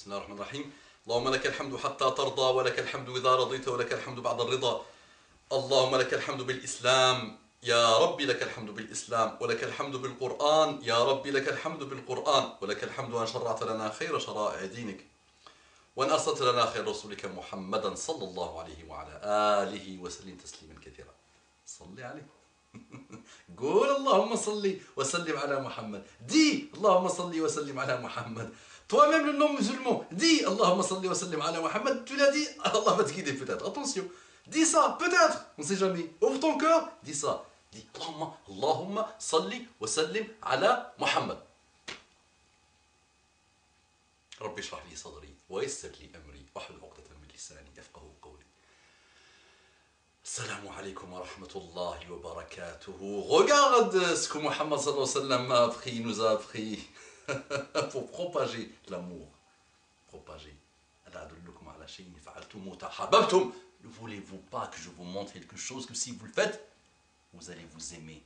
بسم الله الرحمن الرحيم. اللهم لك الحمد حتى ترضى ولك الحمد إذا رضيت ولك الحمد بعد الرضا. اللهم لك الحمد بالإسلام يا ربي، لك الحمد بالإسلام ولك الحمد بالقرآن يا ربي، لك الحمد بالقرآن ولك الحمد أن شرعت لنا خير شرائع دينك وأن أرسلت لنا خير رسولك محمدا صلى الله عليه وعلى آله وسلم تسليما كثيرا. صل عليه. قول اللهم صل وسلم على محمد. Dis اللهم صل وسلم على محمد. Toi-même le non musulman, dis Allahumma salli wa sallim ala Muhammad. Tu l'as dit, Allah va te guider peut-être. Attention, dis ça, peut-être, on ne sait jamais. Ouvre ton cœur, dis ça. Dis Allahumma salli wa sallim ala Muhammad. Rabbi shrah li sadri wa yassir li amri wahlul 'uqdatan min lisani yafqahu qawli. Salam alaikum wa rahmatullahi wa barakatuhu. Regarde ce que Muhammad sallallahu alayhi wa sallam m'a appris, nous a appris. Pour propager l'amour. Propager. Ne voulez-vous pas que je vous montre quelque chose que si vous le faites, vous allez vous aimer.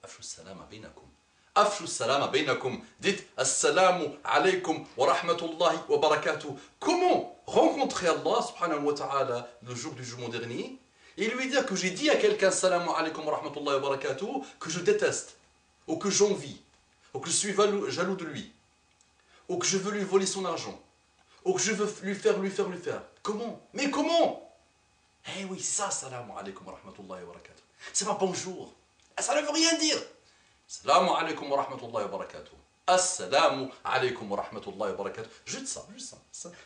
Afshu salama bainakum. Afshu salama bainakum. Dites assalamu alaykum wa rahmatullahi wa barakatuh. Comment rencontrer Allah subhanahu wa ta'ala le jour du jugement dernier et lui dire que j'ai dit à quelqu'un assalamu alaykum wa rahmatullahi wa barakatuh que je déteste ou que j'envie, ou que je suis jaloux de lui, ou que je veux lui voler son argent, ou que je veux lui faire. Comment? Mais comment? Eh oui, c'est ça, salam alaikum wa rahmatullahi wa barakatuh. C'est pas bonjour. Ça ne veut rien dire. Salam alaikum wa rahmatullahi wa barakatuh. Assalamu alaikum wa rahmatullahi wa barakatuh. Juste ça.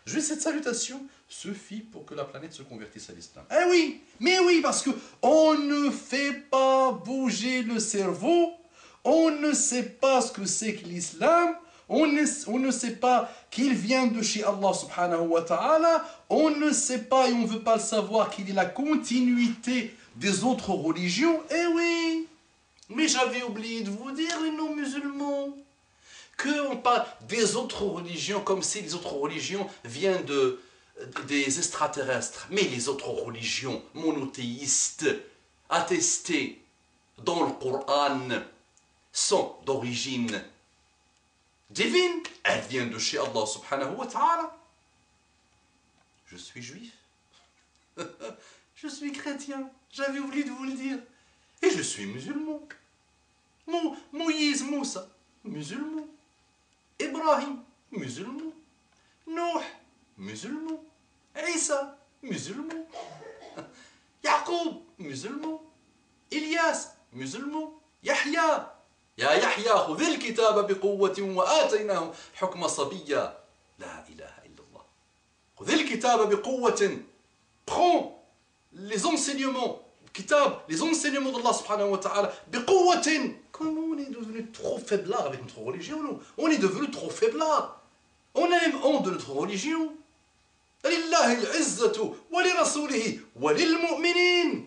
Juste cette salutation suffit pour que la planète se convertisse à l'islam. Eh oui, mais oui, parce que on ne fait pas bouger le cerveau. On ne sait pas ce que c'est que l'islam, on ne sait pas qu'il vient de chez Allah subhanahu wa ta'ala, on ne sait pas et on ne veut pas le savoir qu'il est la continuité des autres religions. Eh oui, mais j'avais oublié de vous dire, les non-musulmans, qu'on parle des autres religions comme si les autres religions viennent des extraterrestres. Mais les autres religions monothéistes, attestées dans le Coran, sont d'origine divine, elles viennent de chez Allah subhanahu wa ta'ala. Je suis juif, je suis chrétien, j'avais oublié de vous le dire, et je suis musulman. Moïse, Moussa, musulman. Ibrahim, musulman. Nuh, musulman. Isa, musulman. Yaqub, musulman. Ilyas, musulman. Yahya, يا يحيى خذ الكتاب بقوة وآتيناه حكم صبيا. لا إله إلا الله. خذ الكتاب بقوة. Prends les enseignements, les enseignements d'Allah subhanahu wa ta'ala, بقوة. Comment on est devenu trop faiblard avec notre religion, nous? On est devenu trop faiblard. On a même honte de notre religion. لله العزة ولرسوله وللمؤمنين.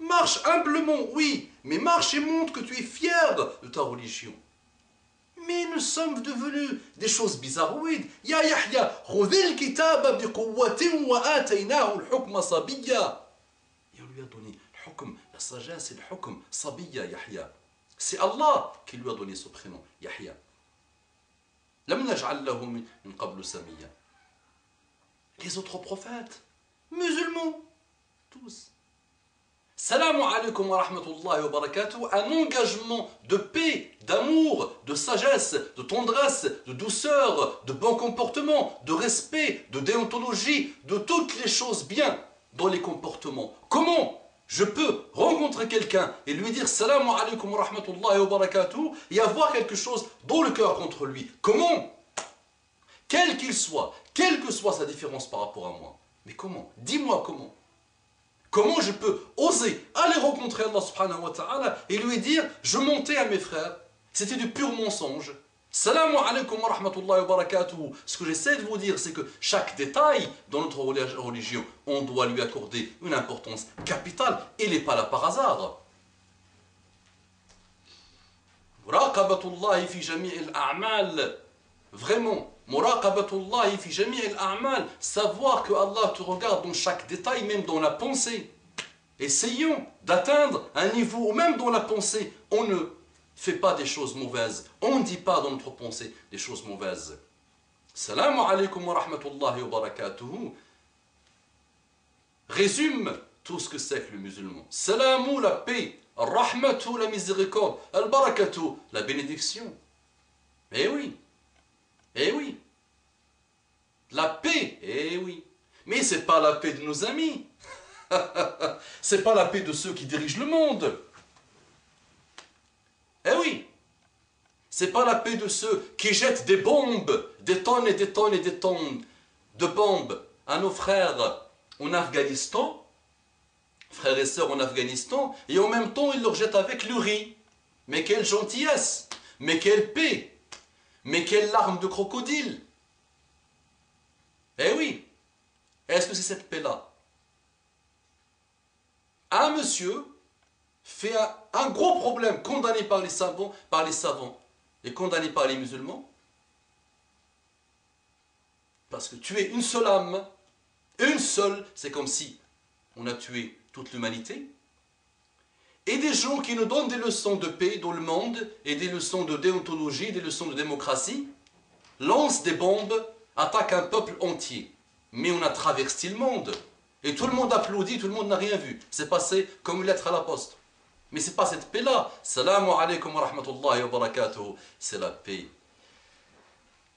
Marche humblement, oui, mais marche et montre que tu es fier de ta religion. Mais nous sommes devenus des choses bizarroïdes. Ya Yahya, khudhil kitaba biquwwatin wa ataynahu al-hukma sabiyya. Et on lui a donné le hukm, la sagesse et le hukm sabiyya Yahya. C'est Allah qui lui a donné ce prénom, Yahya. Lam naj'al lahu min qablu samiyya. Les autres prophètes, musulmans, tous. Salam alaikum wa rahmatullahi wa barakatuh, un engagement de paix, d'amour, de sagesse, de tendresse, de douceur, de bon comportement, de respect, de déontologie, de toutes les choses bien dans les comportements. Comment je peux rencontrer quelqu'un et lui dire salam alaikum wa rahmatullahi wa barakatuh et avoir quelque chose dans le cœur contre lui? Comment? Quel qu'il soit, quelle que soit sa différence par rapport à moi. Mais comment? Dis-moi comment. Comment je peux oser aller rencontrer Allah subhanahu wa ta'ala et lui dire, je mentais à mes frères, c'était du pur mensonge. Salam alaikum wa rahmatullahi wa barakatuh. Ce que j'essaie de vous dire, c'est que chaque détail dans notre religion, on doit lui accorder une importance capitale. Il n'est pas là par hasard. Muraqabatullahi fi jami'il a'mal. Vraiment. Muraqabatullahi fi jami'il a'mal, savoir que Allah te regarde dans chaque détail, même dans la pensée. Essayons d'atteindre un niveau où même dans la pensée, on ne fait pas des choses mauvaises. On ne dit pas dans notre pensée des choses mauvaises. Salam alaikum wa rahmatullahi wa barakatuhu résume tout ce que c'est que le musulman. Salamou, la paix. Rahmatou, la miséricorde. Al-barakatou, la bénédiction. Eh oui. Eh oui. La paix. Eh oui. Mais ce n'est pas la paix de nos amis. Ce n'est pas la paix de ceux qui dirigent le monde. Eh oui. Ce n'est pas la paix de ceux qui jettent des bombes, des tonnes et des tonnes et des tonnes de bombes à nos frères en Afghanistan, frères et sœurs en Afghanistan, et en même temps ils leur jettent avec le riz. Mais quelle gentillesse, mais quelle paix, mais quelle larme de crocodile. Eh oui, est-ce que c'est cette paix-là? Un monsieur fait un gros problème, condamné par les savants et condamné par les musulmans, parce que tuer une seule âme, une seule, c'est comme si on a tué toute l'humanité. Et des gens qui nous donnent des leçons de paix dans le monde, et des leçons de déontologie, des leçons de démocratie, lancent des bombes, attaquent un peuple entier. Mais on a traversé le monde. Et tout le monde applaudit, tout le monde n'a rien vu. C'est passé comme une lettre à la poste. Mais ce n'est pas cette paix-là. Salamu alaikum wa rahmatullahi wa barakatuhu. C'est la paix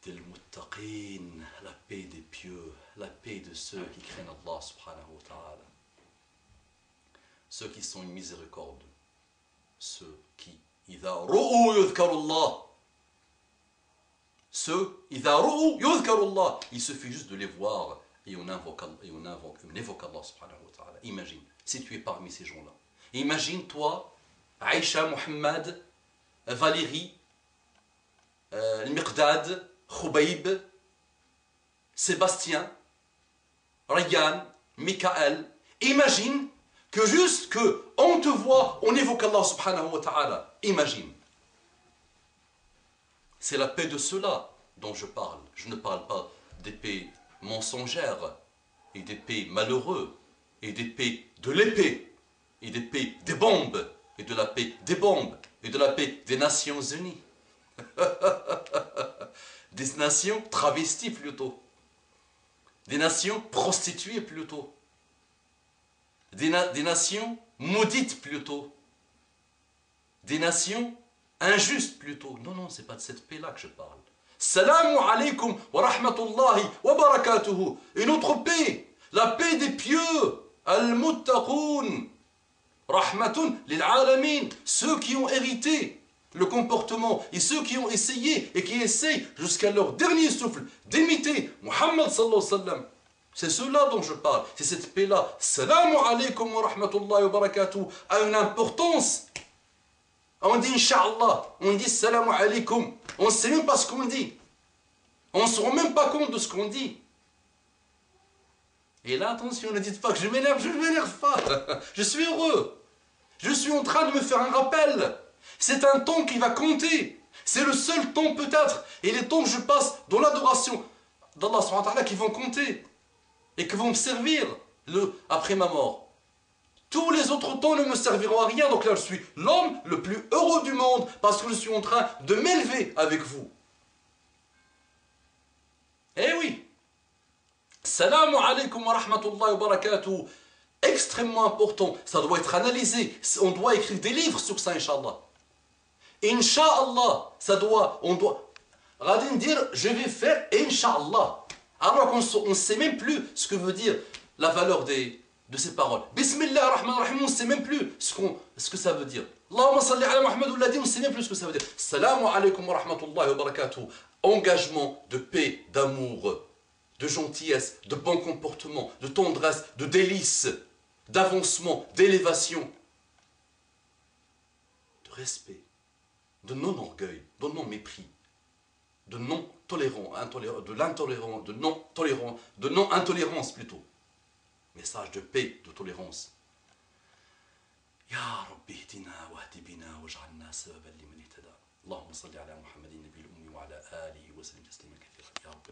des muttaqin, la paix des pieux, la paix de ceux qui craignent Allah subhanahu wa ta'ala. Ceux qui sont une miséricorde. Ceux qui, idha ru'u yudhkarullah. Ceux, idha ru'u yudhkarullah. Il suffit juste de les voir et on évoque Allah subhanahu wa ta'ala. Imagine, si tu es parmi ces gens-là. Imagine toi, Aïcha, Mohammed, Valérie, Miqdad, Khubayb, Sébastien, Ryan, Michael. Imagine que juste que on te voit, on évoque Allah subhanahu wa ta'ala. Imagine. C'est la paix de ceux-là dont je parle. Je ne parle pas des paix mensongères et des paix malheureux et des paix de l'épée et des paix des bombes et de la paix des bombes et de la paix des Nations Unies. Des nations travesties plutôt. Des nations prostituées plutôt. Des nations maudites plutôt. Des nations injustes plutôt. Non, non, c'est pas de cette paix-là que je parle. Salamu alaikum wa rahmatullahi wa barakatuhu. Une autre paix. La paix des pieux. Al-muttaqoun. Rahmatun lil alamin. Ceux qui ont hérité le comportement et ceux qui ont essayé et qui essayent jusqu'à leur dernier souffle d'imiter Muhammad sallallahu alayhi wa sallam. C'est ceux-là dont je parle. C'est cette paix-là. Salamu alaikum wa rahmatullahi wa barakatuh a une importance. On dit Inch'Allah, on dit Salamu alaikum. On ne sait même pas ce qu'on dit. On ne se rend même pas compte de ce qu'on dit. Et là, attention, ne dites pas que je m'énerve pas. Je suis heureux. Je suis en train de me faire un rappel. C'est un temps qui va compter. C'est le seul temps peut-être. Et les temps que je passe dans l'adoration d'Allah subhanahu wa ta'ala qui vont compter. Et qui vont me servir après ma mort. Tous les autres temps ne me serviront à rien. Donc là, je suis l'homme le plus heureux du monde parce que je suis en train de m'élever avec vous. Eh oui. Salamu alaikum wa rahmatullahi wa barakatuh. Extrêmement important. Ça doit être analysé. On doit écrire des livres sur ça, Inch'Allah. Inch'Allah. On doit. Radin dire, je vais faire Inch'Allah. Alors qu'on ne sait même plus ce que veut dire la valeur de ces paroles. Bismillah ar-Rahman ar-Rahim, on ne sait même plus ce que ça veut dire. Allahumma salli ala Muhammad ou on ne sait même plus ce que ça veut dire. Salamu alaikum wa rahmatullahi wa barakatuh. Engagement de paix, d'amour, de gentillesse, de bon comportement, de tendresse, de délice, d'avancement, d'élévation, de respect, de non-orgueil, de non-mépris, de non-tolérance, de non-intolérance plutôt. Message de paix, de tolérance. Ya Rabbi ihdina wa hdi bina waj'alna sababan liman ihtada. Allahumma salli ala Muhammadin nabiyil ummi wa ala alihi wa sallim taslima kathira. Ya Rabbi